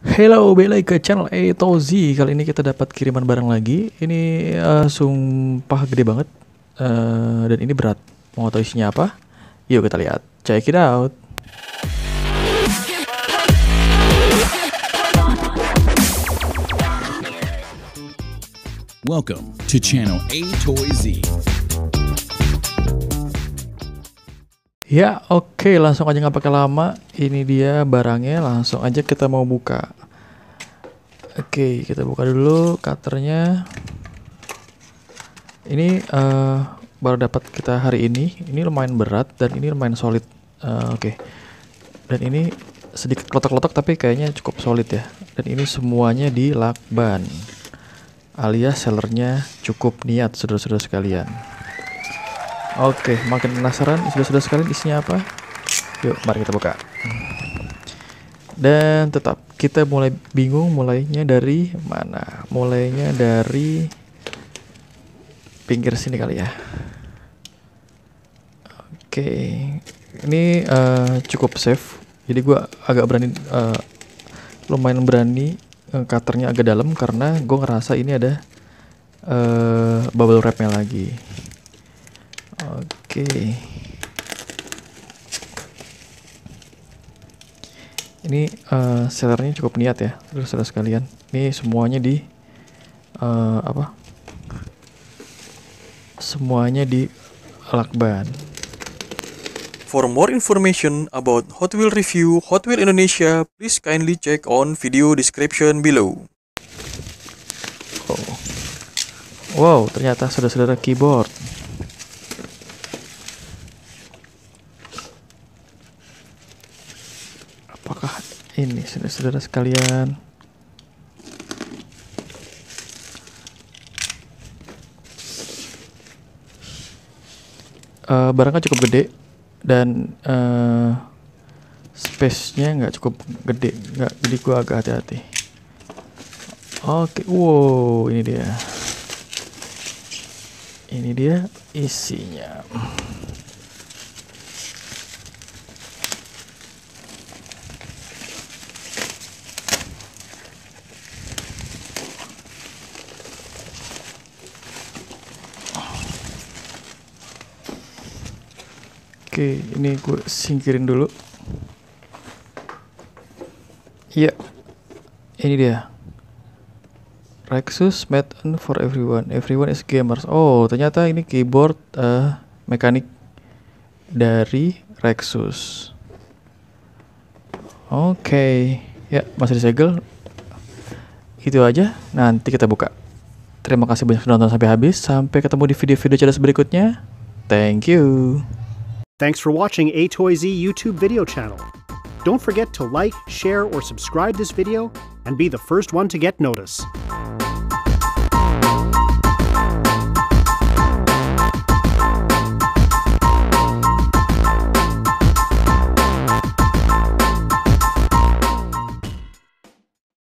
Hello, balik lagi ke channel A to Z. Kali ini kita dapat kiriman barang lagi. Ini sumpah gede banget. Dan ini berat. Mau tahu isinya apa? Yuk kita lihat. Check it out. Welcome to channel A Toy Z. Ya, oke, langsung aja nggak pakai lama. Ini dia barangnya, langsung aja kita mau buka. Oke, kita buka dulu cutternya. Ini baru dapat kita hari ini. Ini lumayan berat dan ini lumayan solid. Oke. Dan ini sedikit klotok-klotok tapi kayaknya cukup solid ya. Dan ini semuanya di lakban. Alias sellernya cukup niat, saudara-saudara sekalian. Oke, makin penasaran saudara-saudara sekalian isinya apa? Yuk, mari kita buka. Dan tetap kita mulai bingung mulainya dari mana? Mulainya dari pinggir sini kali ya. Oke, ini cukup safe. Jadi gua agak berani, lumayan berani cutternya agak dalam karena gue ngerasa ini ada bubble wrapnya lagi. Oke. Ini sellernya cukup niat ya, saudara sekalian. Ini semuanya di semuanya di lakban. For more information about Hot Wheel review Hot Wheel Indonesia, please kindly check on video description below. Oh. Wow, ternyata saudara-saudara keyboard. Apakah ini saudara-saudara sekalian? Barangnya cukup gede dan space-nya nggak cukup gede, nggak, jadi gua agak hati-hati. Oke, wow, ini dia. Ini dia isinya. Oke, ini gue singkirin dulu. Iya, ini dia. Rexus made for everyone. Everyone is gamers. Oh, ternyata ini keyboard mekanik dari Rexus. Oke, ya masih disegel. Itu aja. Nanti kita buka. Terima kasih banyak sudah nonton sampai habis. Sampai ketemu di video-video cerdas berikutnya. Thank you. Thanks for watching A Toy Z YouTube video channel. Don't forget to like, share, or subscribe this video and be the first one to get notice.